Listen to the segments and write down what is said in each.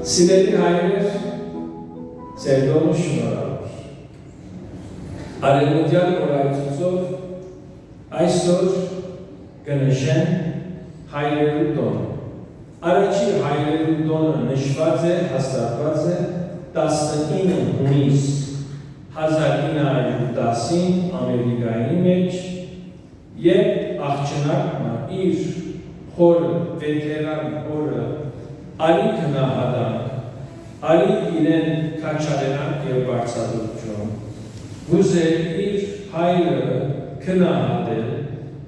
Սիրելի հայրեր, սերդոմը շնորհավոր։ Արևմտյան օրայցուցով այսօր կնշեն հայրերու տոնը։ Առաջի հայրերու տոնը նշված է, հաստատված է 19 հունիս 1910-ին Ամերիկայի մեջ և աղջնակը իր խորը, վետերան խորը Ալի քնահատանք, Ալի իրեն քաչարենանք և բարձադրություն, գուզել իր հայրը քնահատել,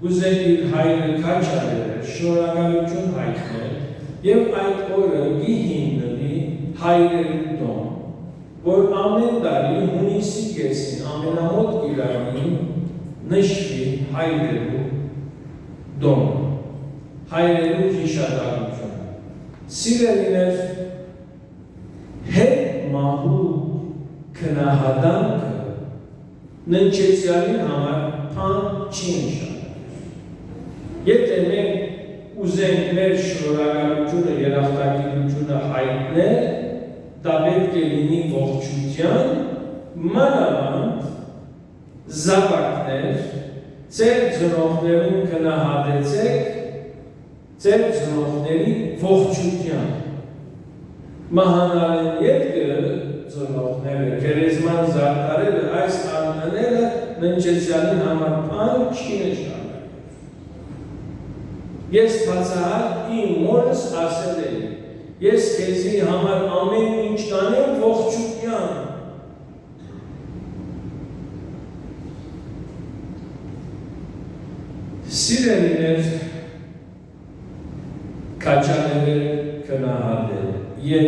գուզել իր հայրը քաչարել, շնորհակալություն հայտնել և այդ օրը գիհիննի հայրերու տոն, որ ամեն տարի հունիսի կեսին ամենամոտ կիրակին նշվի հայրերու տոն, հայրերու հիշատակություն։ Սիրելիներ, հետ մահու քնահատանքը ննչեցյալին համար բան չի նշանակել։ Եթե մենք ուզենք մեր շնորհակալությունը, երախտագիտությունը հայտնել, դա պետք է լինի ողջության, մանավանդ զավակներ, ձեր ծնողներուն քնահատեցեք, ձեր ծնողների ողջության։ Մահանալեն ետքը ծնողները, գերեզման զարդարելը, այս անները ննչեցյալին համար բան չի նշանակել։ Ես բացահայտ իմ մորս ասել եմ, ես քեզի համար ամեն ինչ կանեմ ողջության։ Սիրելիներ, քաչանել, քնահատել և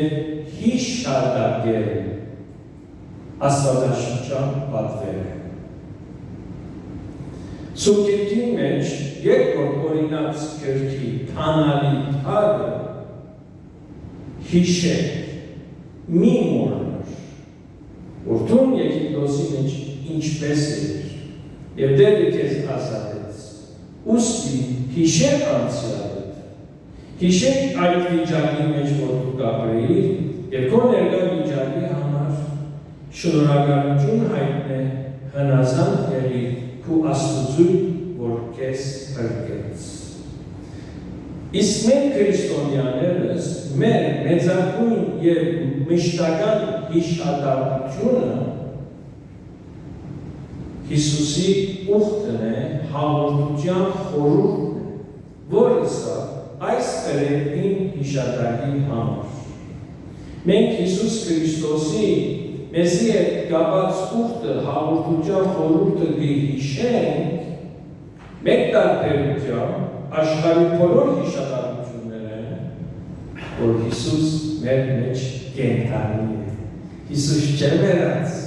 հիշատակել Աստվածաշնչյան պատվերը։ Սուկերքի մեջ երկրորդ օրինաց գրքի թանալի թագը հիշել մի մորներ, որտուն Եգիպտոսի մեջ ինչպես էր, և դերը քեզ ասատեց, ուստի հիշել անցյալդ, հիշել այդ վիճակի մեջ, որ դու կապրեիր, և քո ներկա վիճակի համար շնորհակալություն հայտնե հնազանդ եղի քո Աստծուն, որ քեզ փրկեց։ Իսկ մենք քրիստոնյաներս մեր մեծագույն և մշտական հիշատակությունը Հիսուսի ուխտն է, հաղորդության խորհուրդն է, որը սա այս կրեքին հիշատակի համար։ Մենք Հիսուս Քրիստոսի մեզի հետ կապած ուխտը, հաղորդության խորհուրդը հիշենք, մեկ տարբերությամբ աշխարհի բոլոր հիշատակությունները են, որ Հիսուս մեր մեջ կենդանի է։ Հիսուս չէ մեռած,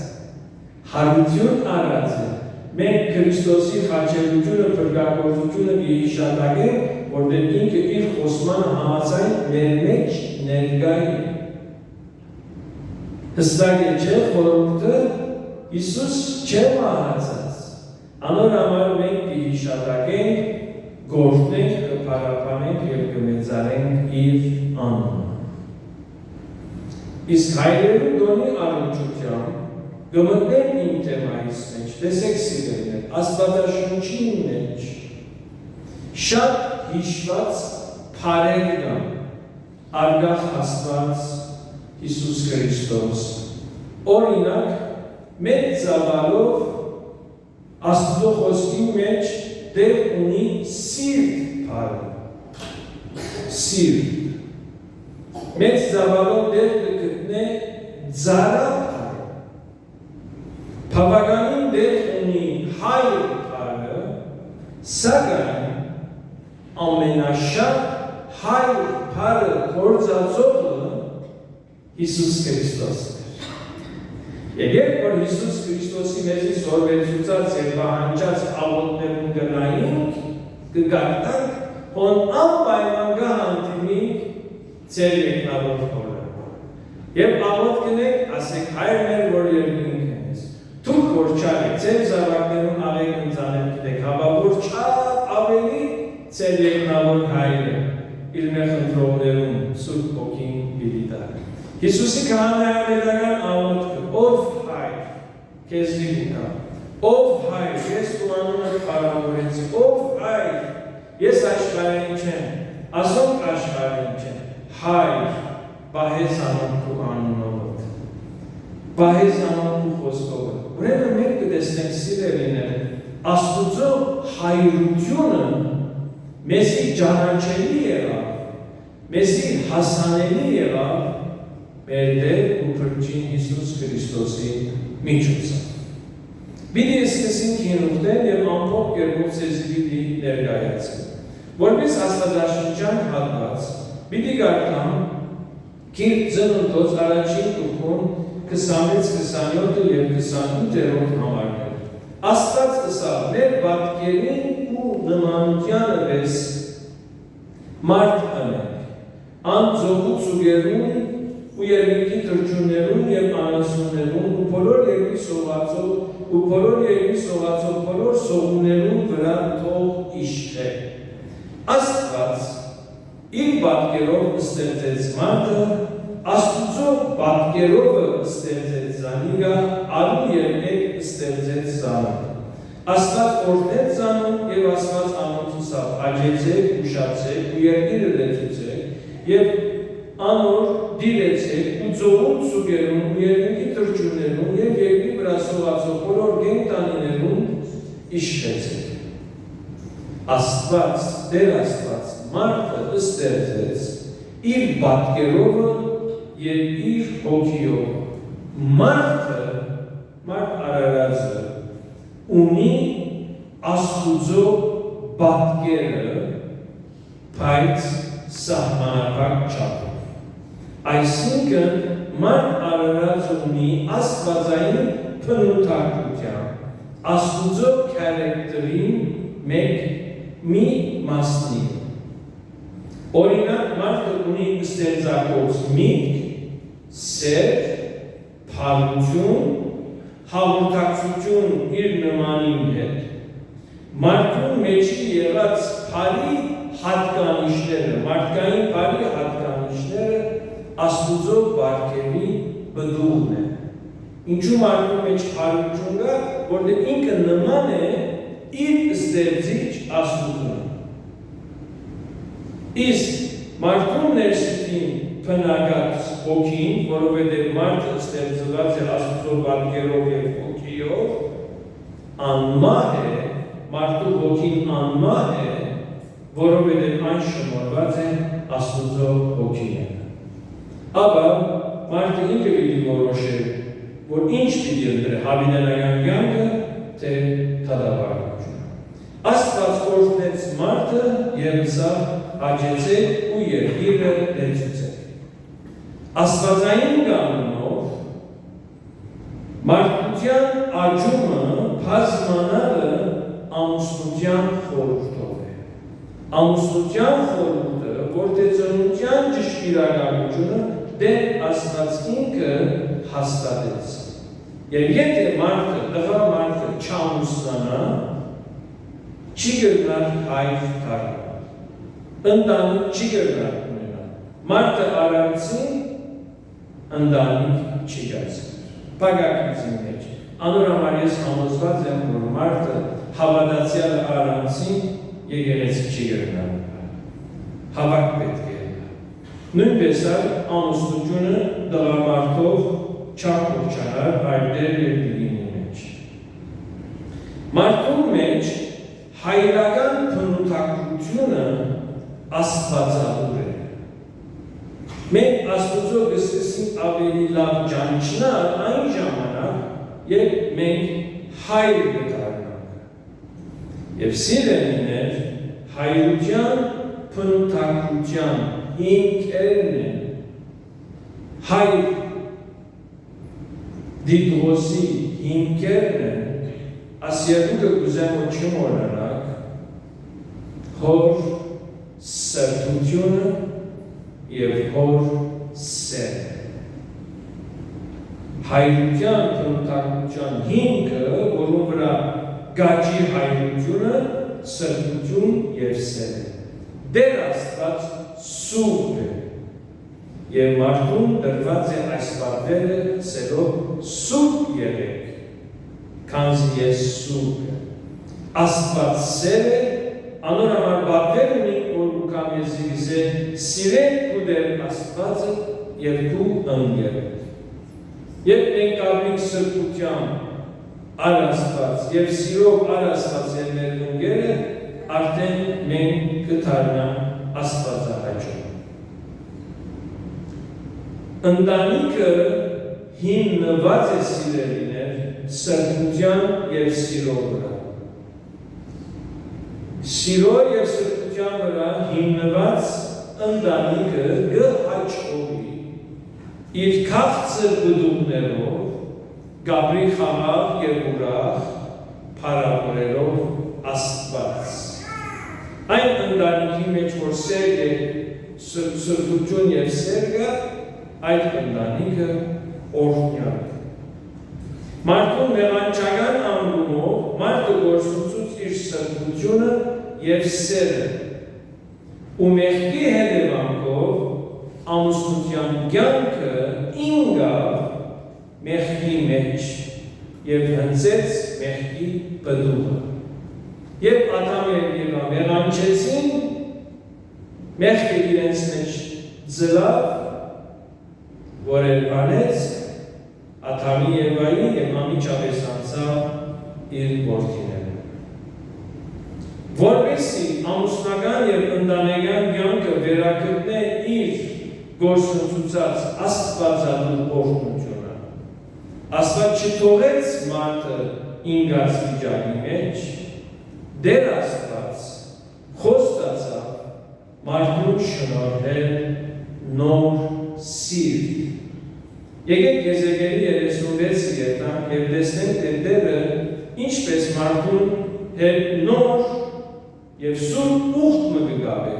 հարություն առած է։ Մենք Քրիստոսի խաչելությունը, փրկagorությունը հիշատակենք, որտեղ ինքը իր խոսմանը համաձայն մեր մեջ ներկա է։ Հստակ է չէ խորհուրդը, Հիսուս չէ մահացած։ Անոր համար մենք կհիշատակենք, գործնենք, կփառաբանենք և կմեծարենք իր անունը։ Իսկ հայրերու տոնի առնչությամբ գմտնենք իմ թեմայից մեջ, տեսեք սիրելիներ, Աստվածաշնչի մեջ շատ հիշված փարեր կան, արգախ Աստված Հիսուս Քրիստոս, օրինակ, մեծ ծավալով Աստծո խոսքի մեջ դեր ունի սիրտ փարը, սիրտ, մեծ ծավալով դեր կգտնե ձարա փարը, բավականին դեր ունի հայր փարը, սակայն ամենաշատ հայր փարը գործածողը Հիսուս Քրիստոսն էր։ Եվ երբ որ Հիսուս Քրիստոսի մեզի սորվեցուցած և պահանջած աղոթներուն գնայինք, կգարտանք, հոն անպայման կհանդիմինք ձեր եկնավոր խորը։ Եվ աղոթ կնեք, ասեք հայր մեր, որ երկինք ես, դուք որ չար եք, ձեր զավակներուն աղեք ընձանեմ կտեք, հապա որ չար ավելի ձեր եկնավոր հայրը իր մեր խնդրողներուն սուրբ ոգին պիտի տա։ Հիսուսի քահանայապետական աղոթքը, ով հայր, քեզ դիպուկա, ով հայր, ես քո անունը փառավորեցի, ով հայր, ես աշխարհին չեմ, ասոնք աշխարհին չեմ, հայր, բահես անուն քո անունով, բահես անուն քո խոսքով։ Ուրեմն մենք կտեսնենք սիրելիներ, Աստուծո հայրությունը մեզի ճանաչելի եղավ, մեզի հասանելի եղավ մեր Տեր ու Փրկիչ Հիսուս Քրիստոսի միջոցով։ Պիտի սկսենք հինուկտել և ամբողջ կերպով ձեզ պիտի ներկայացնել։ Որպես Աստվածաշնչյան հատված, պիտի կարդամ Կիրթ Ծնունդոց առաջին գլխում 26, 27 և 28-րդ համարներ։ Աստված ըսավ մեր պատկերին ու նմանությանը պես մարդ անենք, անձողու ծուգերուն ու երկրի թրջուններուն և անասուններուն ու բոլոր երկրի սողացող բոլոր սողուներուն վրա թող իշխե։ Աստված իր պատկերով ստեղծեց մարդը, Աստուծո պատկերովը ստեղծեց զանիգա, արու երբեք ստեղծեց զանոն։ Աստված օրհնեց զանոն և Աստված անոթուսավ, աջեցեք, ուշացեք ու երկիրը լեցուցեք և անոր դիրեցեք ու ծողուն ծուգերուն ու երկրի թրջուններուն և երկրի վրա սողացող բոլոր կենդանիներուն իշխեցեք։ Աստված, Տեր Աստված, մարդը ստեղծեց իր պատկերովը և իր հոգիով։ Մարդ արարածը ունի Աստուծո պատկերը, բայց սահմանափակ չափով։ Այսինքն մարդ արարածը ունի աստվածային բնութագրության, Աստուծո քարակտերին մի մասնի։ Օրինակ մարդը ունի ստեղծագործ միտք, սեր, փառություն, հաղորդակցություն իր նմանին հետ։ Մարդուն մեջի եղած փարի հատկանիշները, մարդկային փարի հատկանիշները Աստուծո բարգեւի բդուղն է։ Ինչու մարդու մեջ փարություն կա, որտեղ ինքը նման է իր ստեղծիչ Աստուծուն։ Իսկ մարդուն ներսին փնագած հոգին, որովհետև մարդը ստեղծված է Աստուծո պատկերով և հոգիով, անմահ է, մարդու հոգին անմահ է, որովհետև այն շնորհված է Աստուծո հոգին։ Ապա մարդը ինքը պիտի որոշի, որ ինչ պիտի ընտրի, հավիտենական կյանքը, թե դատապարտությունը։ Աստված օրհնեց մարդը և ասավ աջեցեք ու երկիրը լեցուցեք։ Աստվածային կանոնով մարդկության աճումը բազմանալը ամուսնության խորհուրդով է։ Ամուսնության խորհուրդը, որտեղ ծննդյան ճշգրտությունը դեռ Աստված ինքը հաստատեց։ Եվ եթե տղամարդը չամուսնանա, չի կրնար հայր դառնալ, ընտանիք չի կրնար ունենալ, մարդը արարածին ընտանիք չի կայացնել։ Բաղաքրիզի մեջ անորոմար ես համոզված եմ, որ մարդը հավատացյալ արարածին եկեղեցի չի կրնալ, հավաք պետք է եղնալ։ Նույնպես ամուսնությունը տղամարդով չափորձանար այդեր և դիգինի մեջ։ Մարդու մեջ հայրական բնութագրությունը աստվածատուր է։ Մենք Աստուծո կսկսենք ավելի լավ ճանաչել այն ժամանակ, երբ մենք հայր կդառնանք։ Եվ սիրելիներ, հայրության բնութագրության հիմքերն են հայր դիգրոսի հիմքերն են, ասիատուկը կուզեմ որ չմոռանաք, հոր սրտությունը և հոր սերը։ Հայրության բնութագրության հիմքը, որում վրա գաճի հայրությունը, սրտություն և սեր է։ Դեր Աստված սուրբ է եւ մարդուն դրված է այս պատվերը սելով սուրբ եղեք, քանզի ես սուրբ եմ։ Աստված սեր է, անոր համար պատվեր ունի, որ ուկամ եզիվիս է սիրեք ու դեր Աստվածը եւ քու ընկերը։ Երբ մենք կապենք սրբության առ Աստված եւ սիրով առ Աստված եւ մեր ընկերը, արդեն մենք կդառնանք Աստվածահաճո։ Ընտանիքը հիմնված է սիրելիներ սրբության եւ սիրո վրա։ Սիրո եւ սրբության վրա հիմնված ընտանիքը կհաճողի իր քաղցր բդուղներով, գաբրի խաղաղ եւ ուրախ փառավորելով Աստված։ Այն ընտանիքի մեջ, որ սեր է սրբություն եւ սեր կա, այդ ընտանիքը օրհնյալ է։ Մարդուն մեղանչական անգումով մարդը գործունեություն իր սրբությունը եւ սերը ու մեղքի հետևանքով ամուսնության կյանքը ինգավ մեղքի մեջ եւ հնձեց մեղքի բդուղը։ Երբ Ադամ եւ Եվա մեղանչեցին, մեղքը իրենց մեջ ձլավ, որ էլ անեց Ադամի Եվայի եւ անմիջապես անցավ իր որդիները։ Որպեսզի ամուսնական եւ ընտանեկան կյանքը վերականգնե իր գործունեությունից Աստվածադուր օրհնությունը, Աստված չթողեց մարդը ինգած վիճակի մեջ, դեր Աստված խոստացավ մարդուն շնորհել նոր սիրտ։ Եկեք Եզեկիելի 36 երթանք եւ տեսնենք, թե Տերը ինչպես մարդուն հետ նոր եւ սուրբ ուխտ մը կգաբե։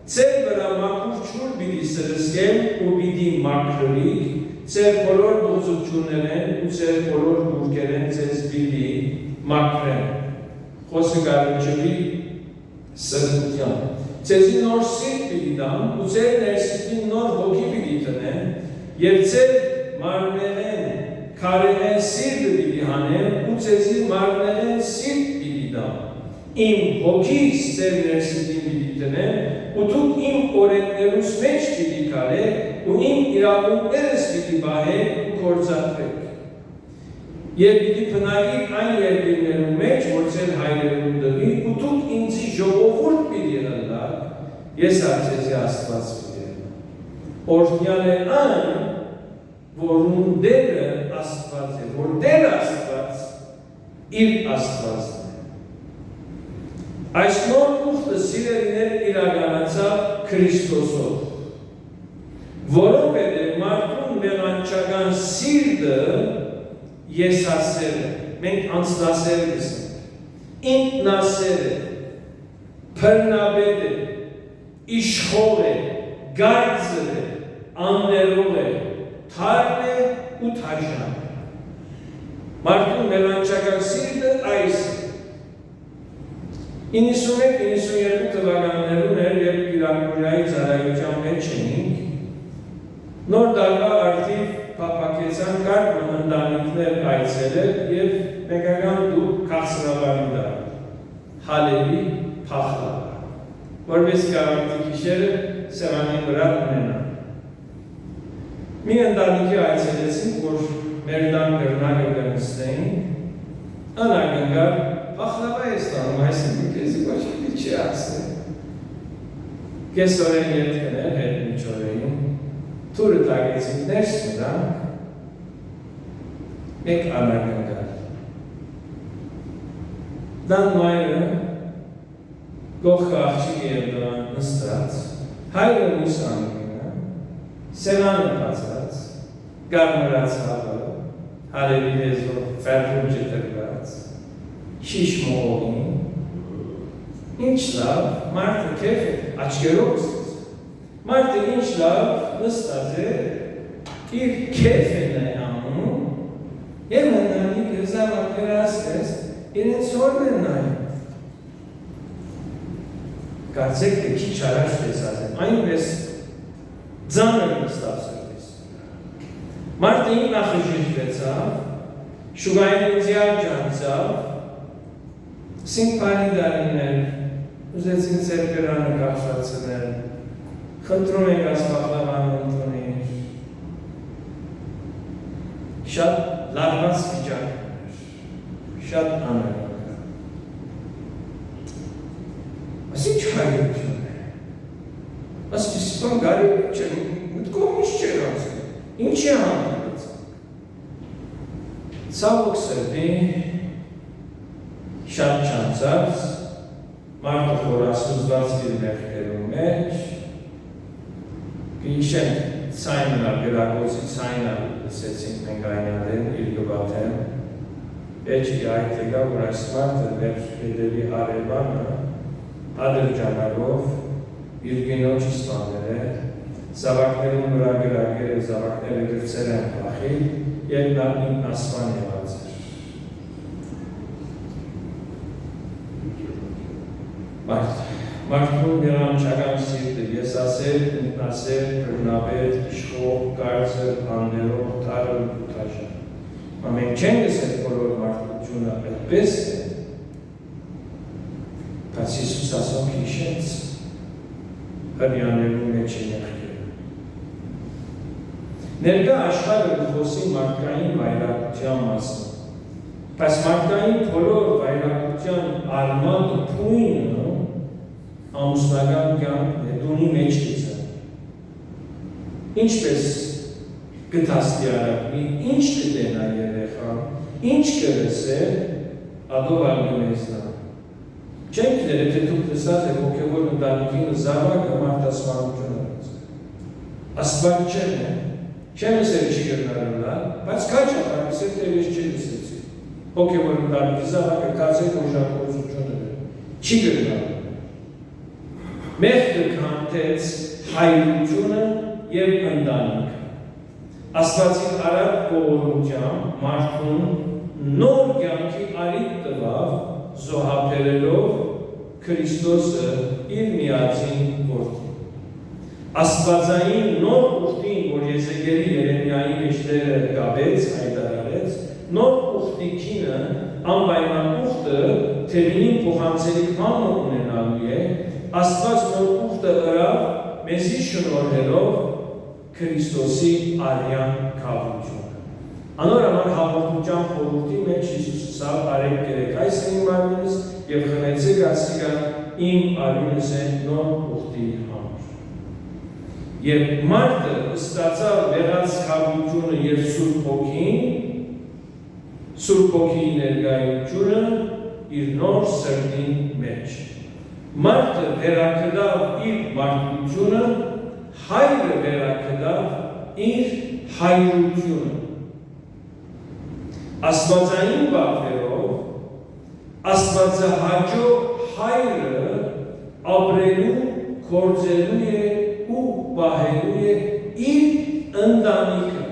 Ձեր վրա մաքուր ջուր պիտի սրսկեմ ու պիտի մաքրվիք, ձեր բոլոր բուծություններեն ու ձեր բոլոր բուրգերեն ձեզ պիտի մաքրեմ։ Խոսքը գարնչվի սրբության։ Ձեզի նոր սիրտ պիտի դամ ու ձեր ներսիտին նոր հոգի պիտի տնեմ եւ ձեր մարմնեն քարեն սիրտը պիտի հանեմ ու ձեզի մարմնեն սիրտ պիտի դամ։ Իմ հոգիս ձեր ներսիտին պիտի տնեմ ու դուք իմ օրենքներուս մեջ պիտի գալեք ու իմ իրավունքներս պիտի պահեք ու կործանվեք։ Եվ պիտի բնակեք այն երկրներու մեջ, որ ձեր հայրերուն տվի, ու դուք ինձի ժողովուրդ պիտի ըլլաք, ես ձեզի Աստված պիտի ըլլամ։ Օրհնյալ է այն, որում դերը Աստված է, որ դեր Աստված իր Աստվածն է։ Այս նոր ուխտը սիրելիներ իրականացավ Քրիստոսով, որովհետև մարդուն մեղանչական սիրտը եսասեր է, մենք անձնասեր գսենք, ինքնասեր է, փռնաբեդ է, իշխող է, գարձր է, աններող է, թարմ է ու թաժան է։ Մարդուն մեղանչական սիրտը այս է։ 91-92 թվականներուն էր, երբ Կիրակորյայի ծառայության մեջ էինք, նոր տարվա արդիվ փափակեցան կարգ ընտանիքներ այցելել եւ մեկական դու քաղցրավարի դար, հալելի փախլավար, որպես կարանտի գիշերը սեղանի վրա ունենան։ Մի ընտանիքի այցելեցինք, որ մեր տան գրնակը կնստեին, անակնկալ փախլավա է ստանում, այսինքն քեզի ոչ մի չի ասել։ Կեսօրեն ետ կներ հետ միջօրեին, թուրը տագեցինք ներս մրանք, մեկ անակնկալ։ Դան մայրը գողքը աղջիկի և դրան նստած, հայրը մյուս անգինը, սեղանը բացած, գարմրած հավը, հարևի լեզվով ֆերդուրջը տրված, շիշ մողին, ինչ լավ, մարդը կեվ է, աչկերով զիզ, մարդը ինչ լավ նստած է, իր կեվ է նայ անում, և նանիքը զավակներ ասկես, իրենց հորն է նայ։ Կարծեք թե քիչ առաջ տեսած եմ, այնպես Ձանր նստավ սրտիս։ Մարդը նախժիջվեցավ, շուգային ինձիալ ջանցավ, սինք դարիներ, ուզեցին ծերկրանը կախշացնել, խնդրում ենք ասպախլավան ընդունիր, շատ լարված վիճակներ, շատ աներակ։ Աս ինչ հայրություն է, աս իսպան գարի չեր, մտքով ինչ չեր ասել, ինչ է հանդիպեցանք։ Ցավոք սրտի, շատ չանցած, մարդը խորասուզված իր մեղքերում մեջ, կհիշենք ցայնը, գրագործի ցայնը լսեցինք մենք այնադեն իր գվաթեն, էջի այդ եկա, որ այս մարդը մեր հետևի արևանը ադրջանալով իր գինոջի սպանել է, զավակներում վրա գրագեր է, զավակները գրծեր են պախիլ, և նա իմ ասման եղած էր։ Մարդուն միրանչական սիրտը, ես ասել, ինքնասեր, կրնավետ, իշխող, կարծր, աններող, թարը, ուտաժան։ Մենք չենք գսել բոլոր մարդությունը այդպես է, բայց Հիսուս ասոնք հիշեց, հրյաներում մեջ է մեղքերը։ Ներկա աշխարհը խոսի մարդկային վայրագության մասին, բայց մարդկային բոլոր վայրագության արմատ փույնը ամուսնական կյանքն է, տունի մեջ գիծը։ Ինչպես գտաստի արակվի, ինչ կտենա երեխան, ինչ կրսել, ադով արգմեզնա։ Չենք դեր, եթե դուք լսած եք հոգևոր ընտանիքին զավակը մարդասպանություն արած։ Աստված չեն է, չեմ լսել չի գրնարնա, բայց կաչ ապարիսել տեր ես չի լսեցի։ Հոգևոր ընտանիքի զավակը կացեք օժակորություն է, չի գրնարնա։ Մեղքը քանդեց հայրությունը և ընտանիքը։ Աստվածին արագ ողորմությամբ մարդուն նոր կյանքի արիք տվավ զոհաբերելով Քրիստոսը իր միածին որդին։ Աստվածային նոր ուխտին, որ Եզեկիելի Երեմիայի մեջները գաբեց, հայտարարեց, նոր ուխտիկինը անպայման ուխտը թևինին փոխանցելիքանը ունենալու է, Աստված նոր ուխտը ըրավ մեզի շնորհելով Քրիստոսի արյան կավությունը։ Անոր համար հաղորդության խորհրդի մեջ Հիսուսը սա արեք կերեք այս իմ արյունս և խնեցեք ասիկա իմ արյունս են նոր ուխտի համար։ Եվ մարդը ստացավ եղած կավությունը և Սուրբ Հոգիի ներկայությունը իր նոր սրտի մեջ։ Մարդը վերակդավ իր մարդությունը, հայրը վերակդավ իր հայրությունը։ Աստվածային բախերով, աստվածահաճո հայրը ապրելու, կործելու է ու պահելու է իր ընտանիքը,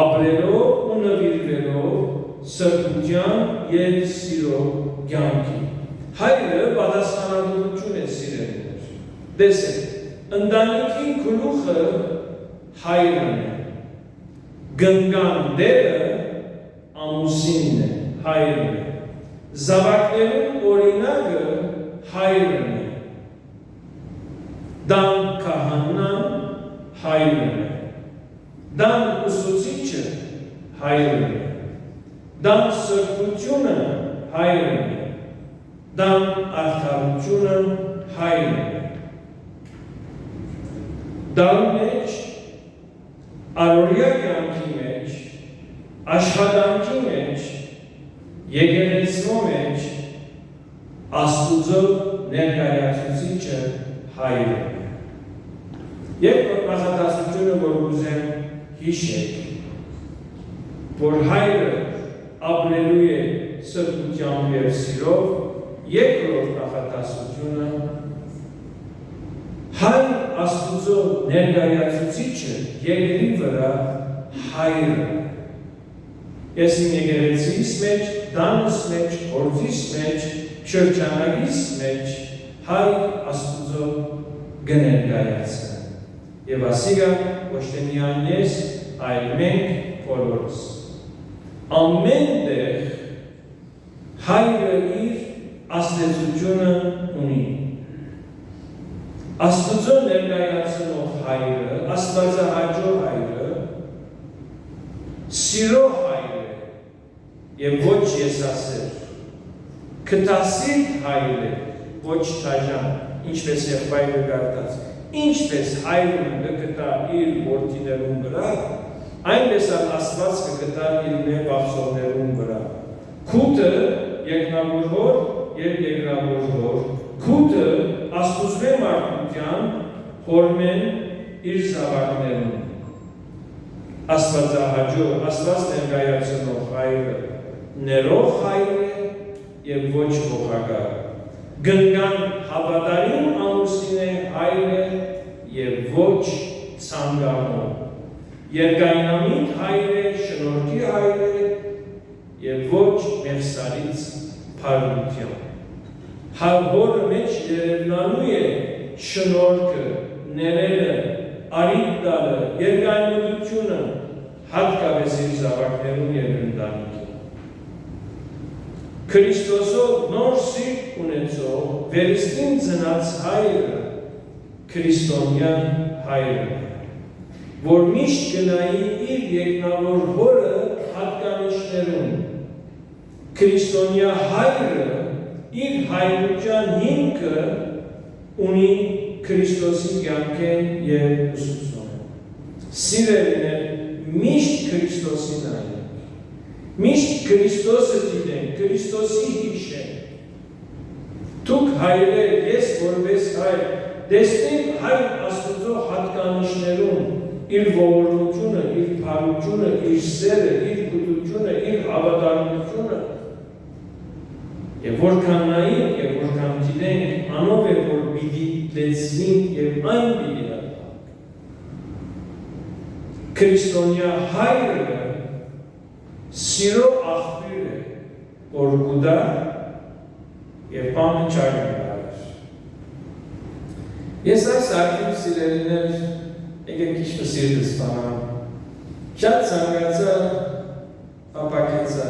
ապրելով ու նվիրվելով սրբության և սիրո կյանքի։ Հայրը պատասխանատվություն է սիրելիներ։ Տեսեք, ընտանիքի գլուխը հայրն է, գնգան դերը ամուսինն է, հայրն է, զավակներում օրինակը հայրն է, դան քահանան հայրն է, դան ուսուցիչը հայրն է, դան սրբությունը հայրն է, դան արդարությունը հայրն է։ Դան մեջ, առօրյա կյանքի մեջ, աշխատանքի մեջ, եկեղեցու մեջ, Աստուծո ներկայացուցիչը հայրն է։ Երկրորդ նախադասությունը, որ ուզեմ հիշեք, որ հայրը ապրելու է սրբությամբ և սիրով, երկրորդ նախադասությունը հայր Աստուծո ներկայացուցիչը երկրի վրա հայրն է։ Ես իմ եկեղեցիս մեջ, դանս մեջ, գործիս մեջ, շրջանագիս մեջ հայր Աստուծո կներկայացնեմ։ Եվ ասիգա ոչ թե միայն ես, այլ մենք բոլորս։ Ամեն տեղ հայրը իր աստեցությունը ունի։ Աստծո ներկայացնող հայրը, աստվածահաճո հայրը, սիրո հայրը եւ ոչ եսասեր, քտասիրտ հայրը, ոչ թաժան, ինչպես եղբայրը գարտած, ինչպես հայրը կգտա իր որդիներուն վրա, այնպես Աստված կգտա իր մեր վախսողներուն վրա։ Քութը երկնավոր հոր եւ երկրավոր հոր, քութը Աստուծո մարդկության հորմեն իր զավակներուն։ Աստվածահաճո, Աստված ներկայացնող հայրը ներող հայր է եւ ոչ ողագար։ Գնգան հավատարիմ ամուսին է հայր է եւ ոչ ցանկանոն։ Երկայնամիտ հայր է, շնորհքի հայր է եւ ոչ մեղսարից փառություն։ Հորը մեջ երևնալու է շնորհքը, ներելը, արիտ տալը, երկայնությունը, հատկապես իր զավակներուն եւ ընտանիքին։ Քրիստոսով նոր սիրտ ունեցող վերստին ծնած հայրը քրիստոնյան հայրը է, որ միշտ գնայի իր երկնավոր հորը հատկանիշներուն։ Քրիստոնյա հայրը իր հայրության հիմքը ունի Քրիստոսի կյանքեն եւ ուսուցումն։ Սիրելիներ միշտ Քրիստոսին այլենք, միշտ Քրիստոսը դիտենք, Քրիստոսի հիշենք։ Դուք հայրեր, ես որպես հայր, տեսնեք հայր Աստծո հատկանիշներուն, իր ողորմությունը, իր փառությունը, իր սերը, իր գիտությունը, իր հավատարմությունը։ Եվ որքան նայենք եւ որքան գիտենք, անով է որ պիտի լեցվենք եւ այն պիտի հատանք։ Քրիստոնյա հայրը սիրո աղբյուր է, որ գուտա եւ բանը չարի։ Ես այս արդյունք սիրելիներ եկեք քիչ սիրտս բանամ։ Շատ ցանկացա ապակեցա,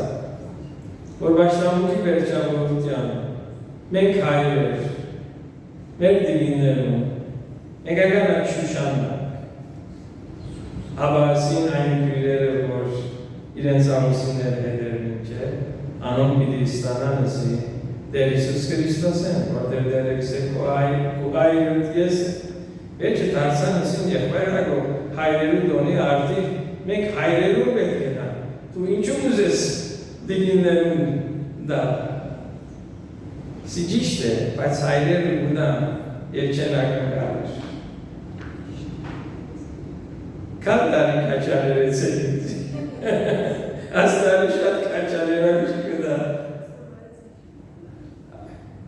որ başlangıcı վերջավորության մենք հայրեր, մեր դիվիններում, մենք ագանակ շուշանանք, աբասին այն քույրերը, որ իրենց ամուսիններ հետերին չէ, անոն պիտի ստանան ասի, Տեր Հիսուս Քրիստոս են, որտեղ դեր եք քո այրդ ես, վերջը դարձան ասին եղբայրակո հայրերու դոնի արդի, մենք հայրերու պետք է նա, դու ինչու ուզես դիվիններուն դա, սի ճիշտ է, բայց հայրերը ունա և չեն ակնկալեր։ Քան տարի քաչալերեց է ինձ, աստարի շատ քաչալերակ չկդա։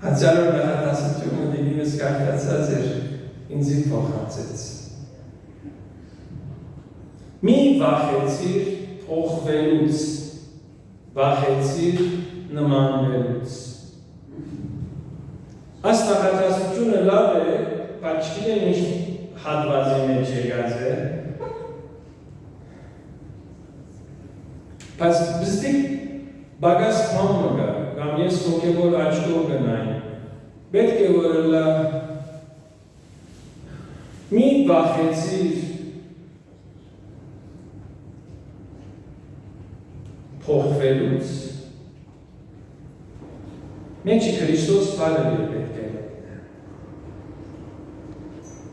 Հացարով նախատասությունը դիվինս կարգացած էր, ինձի փոխացեց։ Մի վախեցիր փոխվելուց, վախեցիր նմանվելուց։ Այս նախատասությունը լավ է, բայց չգիտեմ ինչ հատվածի մեջ եկած է, բայց բստիկ բագաս փամ մգա, կամ ես հոգևոր աչքով գնային, պետք է որ լա մի վախեցիր փոխվելուց, մենք Քրիստոս բարը պետք է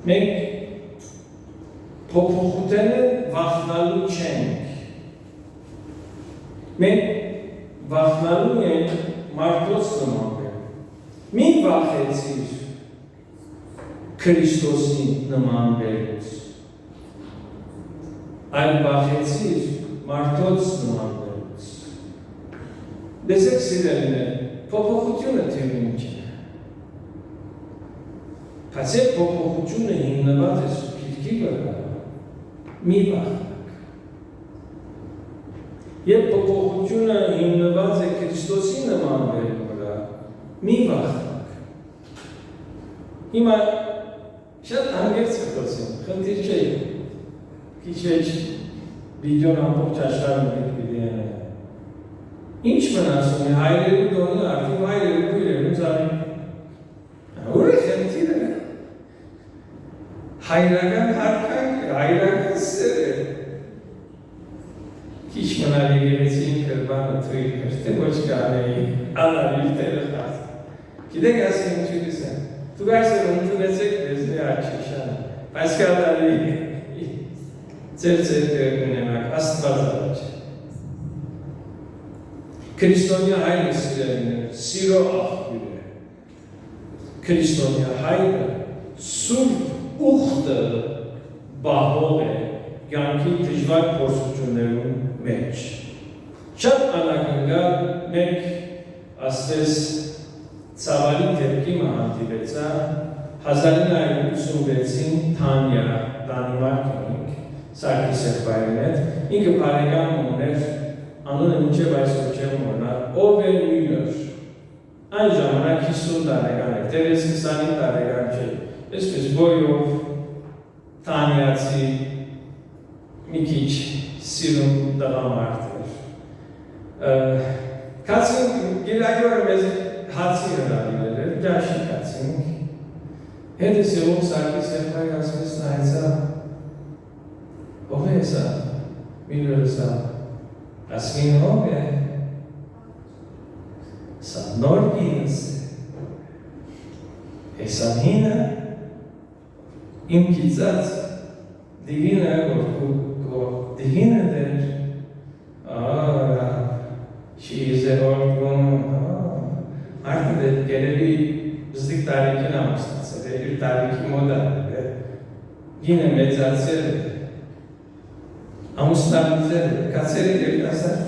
մենք փոխուտենը վախնալու չենք, մենք վախնալու ենք մարդոց նմանվել, մի վախեցիր Քրիստոսի նմանվելուց, այլ վախեցիր մարդոց նմանվելուց։ Դեսեք սիրելիներ, փոփոխությունը թեւին չէ։ Բայց այդ փոփոխությունը հիմնված է սուբյեկտի վրա, մի վախնակ։ Երբ փոփոխությունը հիմնված է Քրիստոսի նմանվելու վրա, մի վախնակ։ Հիմա շատ հանգերց է խոսեմ, խնդիր չէ։ Քիչ էջ վիդեոն ամբողջ աշխարհում պիտի դիտեն։ Ինչ մնացում է հայրերի դոնը արդեն հայրերի քույրերուն զարի։ Ուր է խնդիրը։ Հայրական հարկանք, հայրական սերը։ Քիչ մնալ եկեղեցին կրբանը թույլ կրտե ոչ կանեի, անարիլ տերը խազ։ Գիտեք ասի ինչու կսեն։ Դուք այսօր ընդունեցեք մեզնի աչիշանը, բայց կադարի ձեր կունենակ, աստված առաջ։ Քրիստոնյա հայրը սիրելիներ, սիրո աղբյուր է։ Քրիստոնյա հայրը սուրբ ուխտը բահող է կյանքի դժվար փորձություններում մեջ։ Շատ անակնկալ մենք ասես ցավալի դեպքի հանդիպեցա 1986-ին Թանյա Դանմարկում Սարգիս Եղբայրին հետ ինքը բարեկամ ուներ անունը մինչև այսօր չեմ մոռանալ Օվեր Մյուլեր այն ժամանակ 50 տարեկան էր դեռ 25 տարեկան չէր այսպես բոյով Թանյացի մի քիչ սիրուն տղամարդ էր կացին գիրագորը մեզ հացի հրավիրել էր ջաշի կացին հետս եղող Սարգիս Եղբայրը ասպես նայեցա ով է սա Մյուլերը սա ասին ով է սա նոր գինս է սա հինը իմ կիծած դիվինը դիվինը դեր she is an old woman արդեն դեր գերելի զդիկ տարիքին ամուսնացել է իր տարիքի մոդա գինը մեծացել է ամուսնացել է կացել է երիտասարդ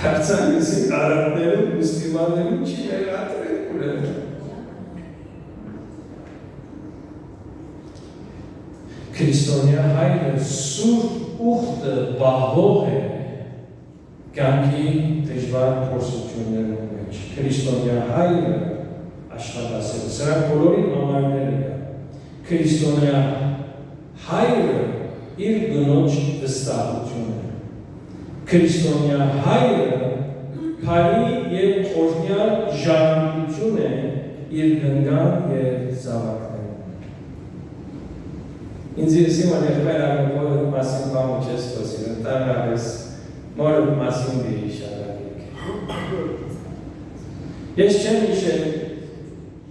դարձան եսին արաբներում մուսլիմաններում չի մեղատրել ուրեմն Քրիստոնյա հայրը սուրբ ուխտը բահող է կյանքի դժվար փորձություններում մեջ։ Քրիստոնյա հայրը աշխատասեր, սրանք բոլորին համարները կա։ Քրիստոնյա հայրը իր գնոջ վստահությունը։ Քրիստոնյա հայրը բարի և օրհնյալ ժառանգություն է իր գնգան և զավակներում։ Ինձ եսիմ եղբայր աղմոր մասին բամը չես խոսիր, ընդառաջ մորը մասին բերի շարավիկ։ Ես չեմ իշել,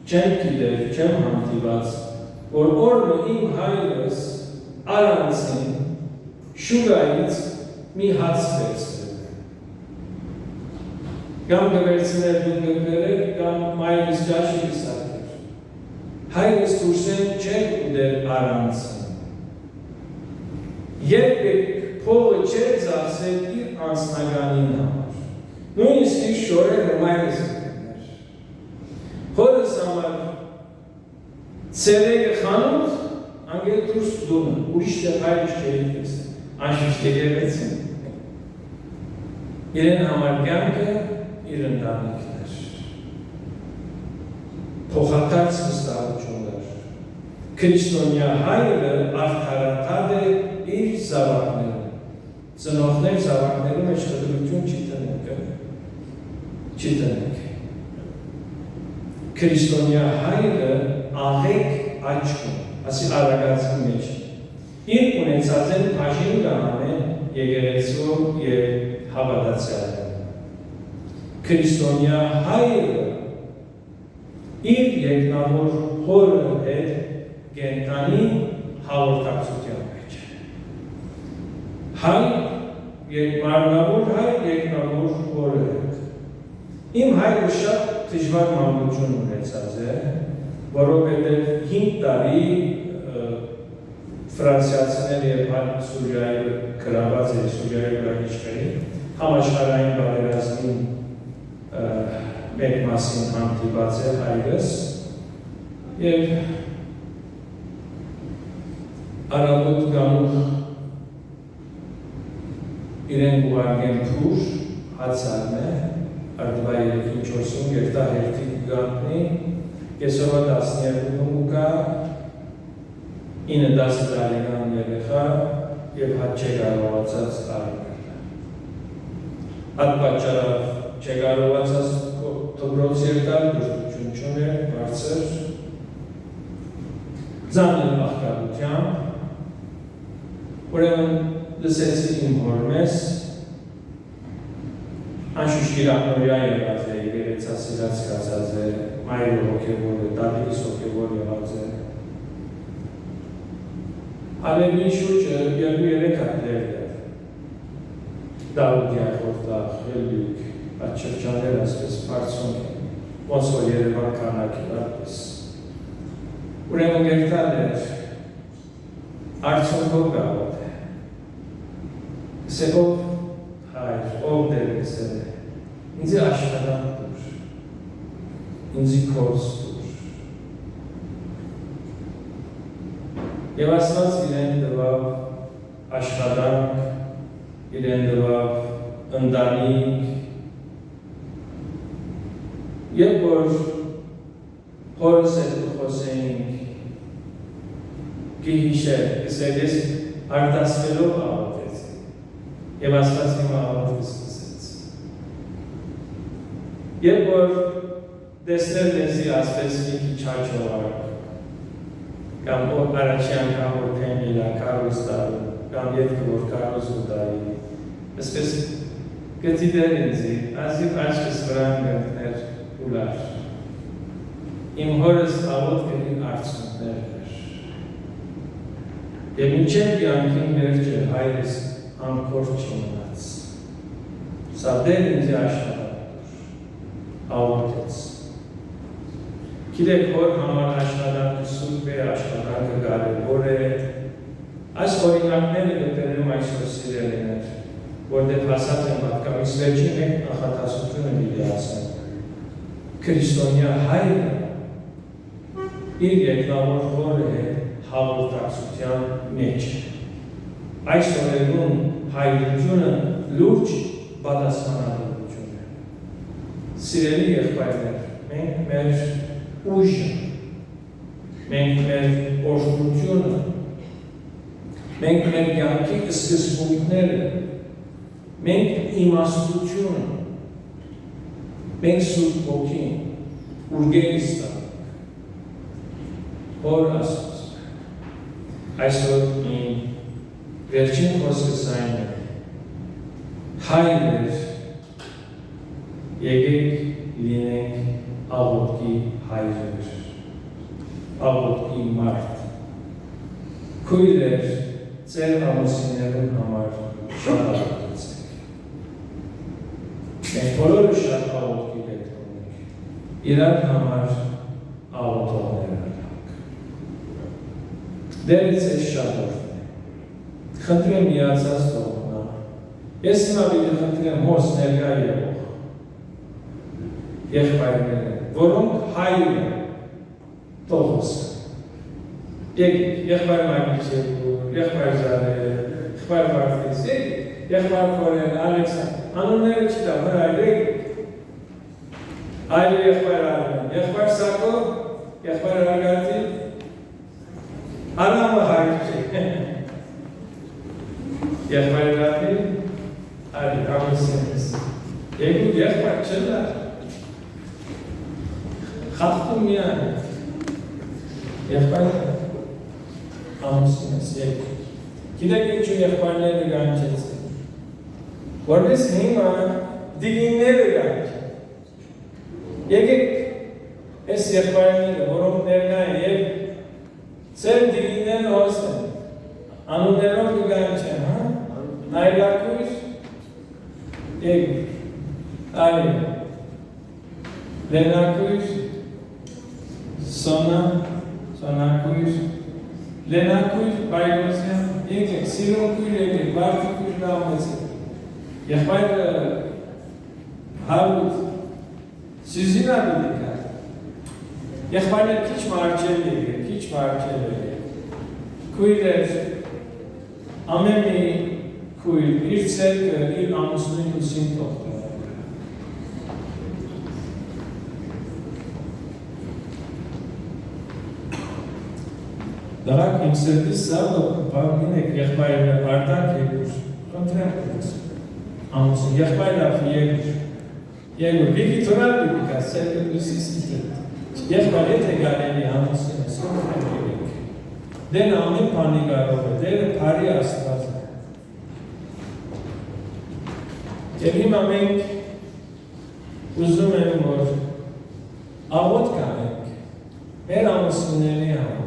չեմ գիտեր, չեմ հանդիված, որ օրը իմ հայրս առանցին շուգայից մի հաց վերցրել։ Կամ գվերցնել դու գվերել, կամ մայրս ջաշի կսարկեր։ Հայրս դուրսեն չեր ուդեր առանցին։ Երբեք փողը չէր ծախսել իր անձնականին համար։ Նույնիսկ իր շորերը մայրս գտներ։ Հորս համար ցերեկը խանութ, անգել դուրս դումը, ուրիշ տեղ հայրս չէի տեսել, անշուշտ եկեղեցին։ Իրեն համար կյանքը իր ընտանիքն էր։ Փոխադարձ վստահություններ։ Քրիստոնյա հայրը արդարադատ է իր զավակները, ծնողներ զավակներում մեջ խտրություն չի տնեք։ Քրիստոնյա հայրը աղեք աչքում, ասի արագացի մեջ, իր ունեցած են բաժին կհանեն եկեղեցու և հավատացյալները։ Քրիստոնյա հայրը իր երկնավոր հորը հետ կենտանի հաղորդակցության մեջ է։ Հայ, մարմնավոր հայ, երկնավոր հորը հետ։ Իմ հայրը շատ դժվար մանկություն ունեցած է, որովհետև 5 տարի ֆրանսիացիներ և Սուրիայի գրաված է Սուրիայի վրագիչների համաշխարհային պատերազմին մեկ մասին հանդիպած է հայրս և Արաբոտ գամուղ իրեն ուղարկեն փուր, հացարն է, արդվա 3-4-ում երտա հերթի գանտնի, կեսովա 12-ում ուկա, 9-10 տարեկան երեխա եւ հատ չկարողացած արվել։ Այդ պատճառով չկարողացած դպրոց եկալ դժգոհություն չուներ, բարձր ծանր աղքատությամբ, ուրեմն լսեցի իմ հոր մեզ, անշուշտ գիրանորյա եղած է, երեցասիրած կացած է, մայրը հոգևոր է, դատիկիս հոգևոր եղած է։ Արևի շուրջը 2-3 հատներ է, Դավուդի այխորդախ, հելույք, այդ շրջաններ ասպես պարցոնք են, ոնց որ Երևան քանակի այդպես։ Ուրեմն գերտալ էր, արդյունքով գավոտ է, սեով հայր, ով դեր գսել է, ինձի աշխատանք դուր, ինձի կորս դուր։ Եվ ասված իրեն դվավ աշխատանք, իրեն դվավ ընտանիք, երբ որ հորս հետ խոսեինք, գիհիշեր, ես արտասվելով աղոտեցի, և ասված իմ աղոտը սկսեց։ Երբ որ դեսներ լեզի ասպես մի քիչ հաճողակ, կամ որ առաջի անգամ որ թենիլա, կարոս տարու, կամ ետքը որ կարոս ուտայի, ասպես գտի դեր ինձի, ազիվ աչքս վրան գտներ ուլար։ Իմ հորս աղոտ գնին արդյունքներ էր։ Եվ մինչև կյանքին վերջը հայրս անկոր չմնաց։ Սա դեր ինձի աշխատանք աղոտեց։ Գիտեք, որ համար աշխատանքը սուրբ է, աշխատանքը կարևոր է։ Այս օրինակները գտնում այսօր սիրելիներ, որտեղ հասած են պատկամից վերջին մեկ նախատասությունը պիտի ասեմ։ Քրիստոնյա հայրը իր եկնավոր հորը հետ հաղորդակցության մեջ է։ Այս օրերուն հայրությունը լուրջ պատասխանատվություն է։ Սիրելի եղբայրներ, մենք մեր ուժը, մենք մեր օրհնությունը, մենք մեր կյանքի սկզբունքները, մենք իմաստությունը, մենք Սուրբ Ոգին, ուրգերից տանք, հոր Աստծո։ Այսօր իմ վերջին խոսքս այն է, հայրեր, եկեք լինենք աղոտքի հայրեր, աղոտքի մարդ, քույրեր, ձեր ամուսիններուն համար շատ աղոտեցեք։ Մենք բոլորը շատ աղոտքի հետ ունենք, իրար համար աղոտողներ անանք։ Դերից ես շատ օրն է, խնդրեմ միացած թողնա, ես հիմա պիտի խնդրեմ հոս ներկա եղող, եղբայրները, որոնք հայր են, տողոս են։ Եկեք, եղբայր Մագիչեգուր, եղբայր Զարել, եղբայր Վարդիս, եկեք, եղբայր Խորեն, Ալեքսան, անունները չտամ, եկեք։ Այլ եղբայր Արմեն, եղբայր Սակո, եղբայր Արգատի, Արամը հայր չէ։ Եղբայր Ռատի, այլ ամուսինս։ Եկուք եղբայր չլար։ Խախտում միան, եղբայր ամուսինս, եկեք։ Գիտեք ինչու եղբայրները գանչեցին, որպես հիմա դիգինները գանչեն։ Եկեք այս եղբայրները, որոնք ներկա են և ծեր դիգիններն հոս են, անուններով կգանչեն, նայլակույր, եկեք, այլ, լենակույր, Սոնակույր, Լենակույր, Բայրոսյան, եկեք, Սիրոնքույր եկեք, Վարդիկույր գամեցեք, եղբայր Հարուտ, Սյուզինա բիդիկա, եղբայրներ քիչ մարջել եկեք, քիչ մարջել եկեք, քույրեր, ամեն մի քույր, իր ցերկը, իր ամուսնույն ուսին թողտը, Դրանք իմ սրտի սավը բաղին եք եղբայրը արդակ եկուր, խնդրեմ կուց, ամուսին, եղբայր լավ եկուր, վիկի թորալ բիկա, սերկը լուսիսից եղբայր եթե գալելի ամուսին, սրտեմ եկեք, դեն ամեն պանի գարով է, դերը պարի աստված է, և հիմա մենք ուզում եմ, որ աղոտ կանենք, մեր ամուսինների համար,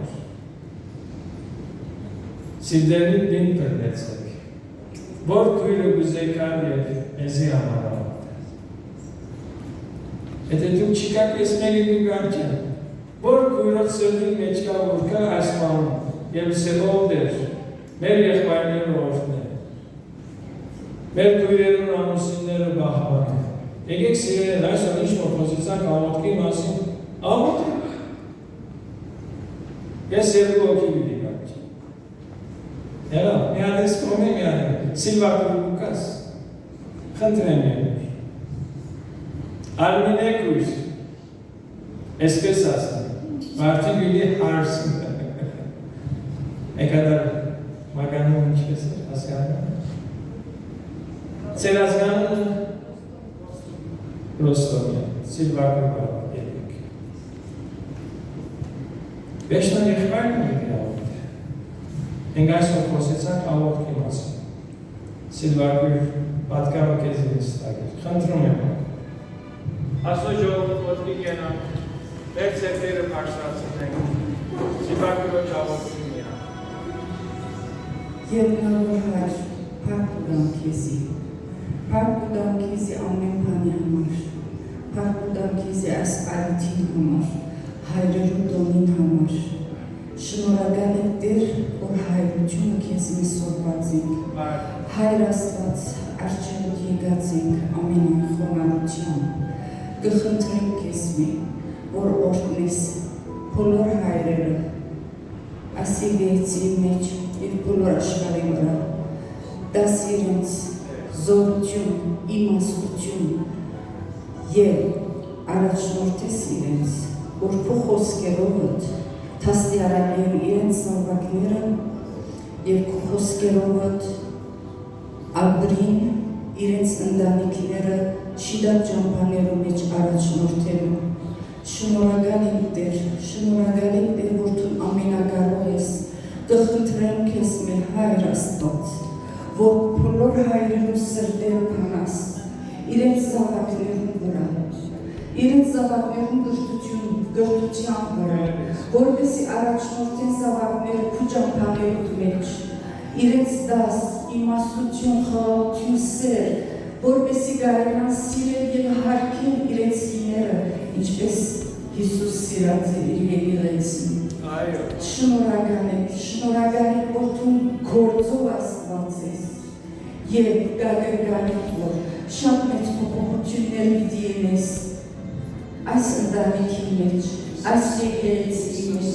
Սիրդերի բին պրվեցեք, որ կույրը գուզեկար և մեզի համար ավատել։ Եթե դու չիկակ ես մերի գուգանք են, որ կույրոտ սրդի մեջկա որկա այս մանում և սևով դեր, մեր եղբայրները որդներ, մեր կույրերուն ամուսինները բախվան են։ Եկեք սիրեն այսօր ինչ մոքոսիցանք աղոտքի մասին, աղոտ եք։ Ես երկու ոգի բիդի գանք են։ Հեղա, մի հատես կոմի մի հատես, Սիլվակը Լուկաս, խնդրեմ եղուր, Արմինեք ուր, այսպես ասում, մարդի բիլի հարսում, եկադար մագանում ինչպես էր, ասկանում, ծեր ասկանում, Ռոստովյա, Սիլվակը բաղ, եկեք, վեշնան եղբայրն եկի աղոտ, ենք այսօր խոսեցանք աղոտքի մասին, Սիլվակը պատկարը կեզի նստագեր, խնդրում եմ, Ասո ժողովոտի գենան, մեր ծերտերը պարսացնենք, Սիլվակրոջ աղոտքի միան։ Երկնավոր հայր, փառք ուտամ քեզի, փառք ուտամ քեզի ամեն բանի համար, փառք ուտամ քեզի այս այրաթին համար, հայրերու տոնին համար, շնորհակալ ենք Տեր, որ հայրությունը քեզ մեզ սորված ենք, Հայր Աստված, առջևդ եկած ենք ամենայն խոնարհությամբ, կխնդրենք քեզ մի, որ օրհնես բոլոր հայրերը, այս եկեղեցի մեջ և բոլոր աշխարհի վրա, տաս իրենց զորություն, իմաստություն և առաջնորդես իրենց, որ քո խոսքերովդ թաստիարակեն իրենց զավակները և քո խոսքերովդ ագրին իրենց ընտանիքները շիդակ ճամփաներու մեջ առաջնորդելու։ Շնորհակալ ենք Տեր, որ դու ամենակարող ես, կխնդրեմ քեզ մեր Հայր Աստված, որ բոլոր հայրերու սրտերը փանաս, իրենց զավակներուն վրա, իրենց զավակներուն գրթության վրա, որպեսզի առաջնորդեն զավակները քու ճամփաներու մեջ, իրենց դաս, իմաստություն, խաղաղություն, սեր, որպեսզի կարողանան սիրել և հարգել իրենց կիները, ինչպես Հիսուս սիրած է իր եկեղեցին։ Շնորհակալ ենք, որ դու գործով Աստված ես և գաղերգալ ենք, որ շատ մեծ փոփոխություններ պիտի ունես այս ընտանիքի մեջ, այս եկեղեցի մեջ,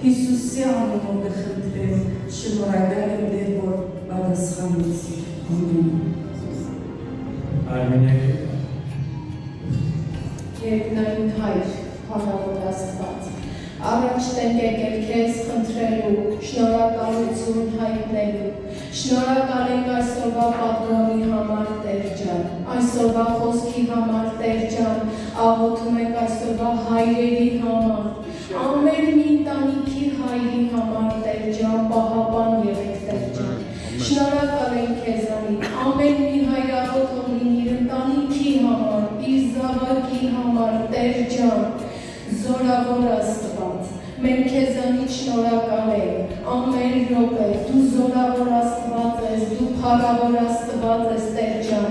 Հիսուսի անունով կխնդրեմ, շնորհակալ եմ Տեր, որ պատասխանեցիր։ Արմինեք Երկնային Հայր, Փառավոր Աստված, առաջ ենք եկել քեզ խնդրելու, շնորհակալություն հայտնելու, շնորհակալ ենք այսօրվա պատգամի համար Տեր ջան, այսօրվա խոսքի համար Տեր ջան, աղոթում ենք այսօրվա հայրերի համար, ամեն մի ընտանիքի հայրի համար Տեր ջան, պահապան եղեք Տեր ջան, շնորհակալ ենք քեզանից, ամեն մի հայր աղոթում լինի իր ընտանիքի համար, իր զավակի համար Տեր ջան, Զորավոր Աստված, մենք քեզանից շնորհակալ ենք, ամեն րոպե, դու զորավոր Աստված ես, դու փառավոր Աստված ես Տեր ջան,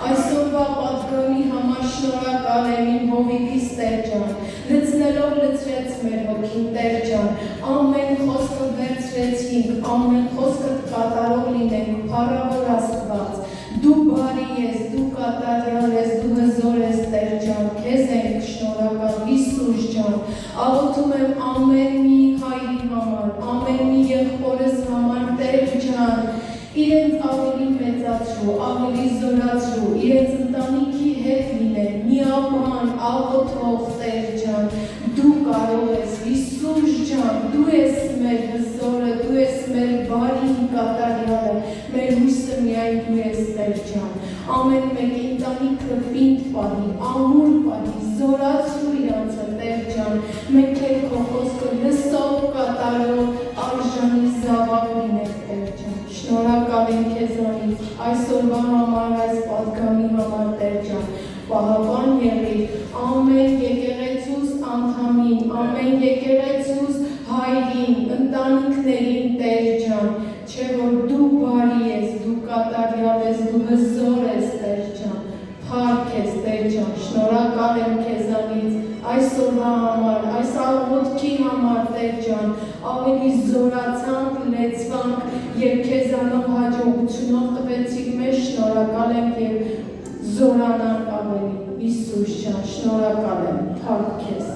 այսօրվա պատգամի համար շնորհակալ եմ իմ հովիվիս Տեր ջան, լցնելով լցրեց մեր հոգին Տեր ջան, ամեն խոսքը վերցրեցինք, ամեն խոսքը կատարող լինենք, փառավոր Աստված, դու բարի ես, դու կատարյալ ես, դու հզոր ես Տեր ջան, քեզ ենք շնորհակալ Հիսուս ջան, աղոթում եմ ամեն մի հայրի համար, ամեն մի եղբորս համար Տեր ջան, իրենց ավելի մեծացրու, ավելի զորացրու, իրենց ընտանիքի հետ լինեն, միաբան, աղոթող Տեր ջան, դու կարող ես Հիսուս ջան, դու ես մեր հզոր ամեն մեկի ընտանիքը պինդ պահի, ամուր պահի, զորացրու իրանցը Տեր ջան, մենք էլ քո խոսքը լսող կատարող արժանի զավակ լինենք Տեր ջան, շնորհակալ ենք քեզանից այսօրվա համար, այս պատգամի համար Տեր ջան, պահապան եղիր ամեն եկեղեցուս անդամին, ամեն եկեղեցուս հայրին, ընտանիքներին Տեր ջան, չէ որ դու բարի ես, դու կատարյալ ես, դու հզոր ես Տեր ջան, փառք ես Տեր ջան, շնորհակալ եմ քեզանից այսօրվա համար, այս աղոթքի համար Տեր ջան, ավելի զորացանք, լեցվանք եւ քեզանով հաջողությունով տվեցիք մեզ, շնորհակալ եմ եւ զորանանք ավելի, Հիսուս ջան, շնորհակալ եմ, փառք քեզ։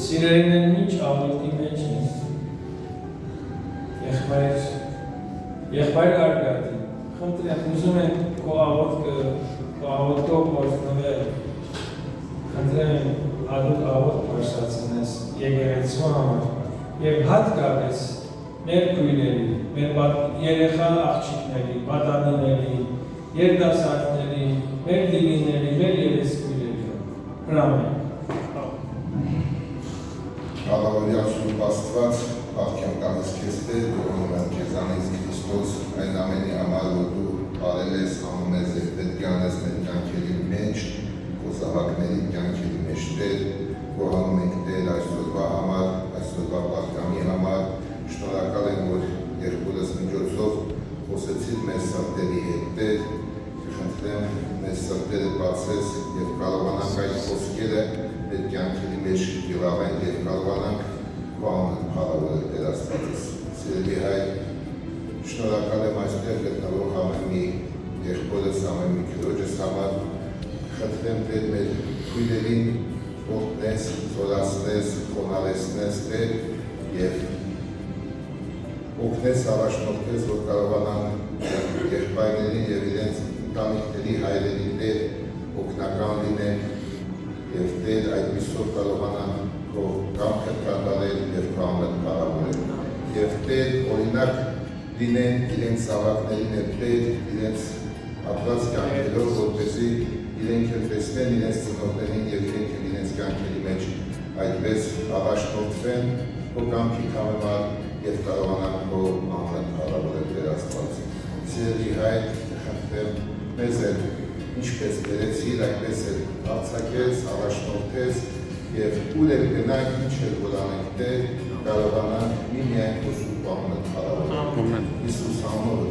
Սիրելիներ, ինչ աղոթքի մեջ են։ Եղբայր Արգադի, խնդրեմ, ուզում եմ քո աղոթքով գործնել, խնդրեմ հատուկ աղոթք փորձացնես եկեղեցու համար եւ հատկապես մեր քույրերի, մեր երեխա աղջիկների, պատանիների, երիտասարդների, մեր դիվիների, մեր երեսքույրերի հրամեն։ Հալավորյալ Սուրբ Աստված, աղքյան կամից քեզ Տեր, դուրում եմ քեզանից Քրիստոս, այն ամենի համար, որ դու արել ես, անում ես եւ պետք է անես մեր կյանքերի մեջ, քո զավակների կյանքերի մեջ Տեր, գոհանում ենք Տեր այսօրվա համար, այսօրվա պատգամի համար, շնորհակալ եմ, որ երկուս միջոցով խոսեցիր մեր սրտերի հետ Տեր, խնդրեմ մեր սրտերը բացես եւ կարողանանք այդ խոսքերը մեր կյանքերի մեջ գյուղավենք եւ կարողանանք քո անունը փառավորել Տեր Աստվածս։ Սիրելի Հայր, շնորհակալ եմ այստեղ գտնվող ամեն մի եղբորս, ամեն մի քրոջս համար, խնդրեմ Տեր մեր քույրերին օգնես, զորացնես, խոնարհեցնես Տեր եւ օգնես առաջնորդես, որ կարողանան եղբայրներին եւ իրենց ընտանիքների հայրերի Տեր օգնական լինեն եւ Տեր այդպիսով կարողանան քո կամքը կատարել եւ քո անունը փառավորել եւ Տեր օրինակ լինեն իրենց զավակներին եւ Տեր իրենց ապրած կյանքերով, որպեսզի իրենք էլ տեսնեն իրենց ծնողներին եւ իրենք էլ իրենց կյանքերի մեջ այդպես առաջնորդվեն քո կամքի համեմատ եւ կարողանան քո անունը փառավորել Տեր Աստված։ Սիրելի Հայր, խնդրեմ մեզ էլ ինչպես բերեցիր, այդպես էլ արձակես, առաջնորդես եւ ուր էլ գնանք, ինչ էլ որ անենք Տեր, կարողանանք միմիայն քո սուրբ անունը փառավորել։ Հիսուս անունով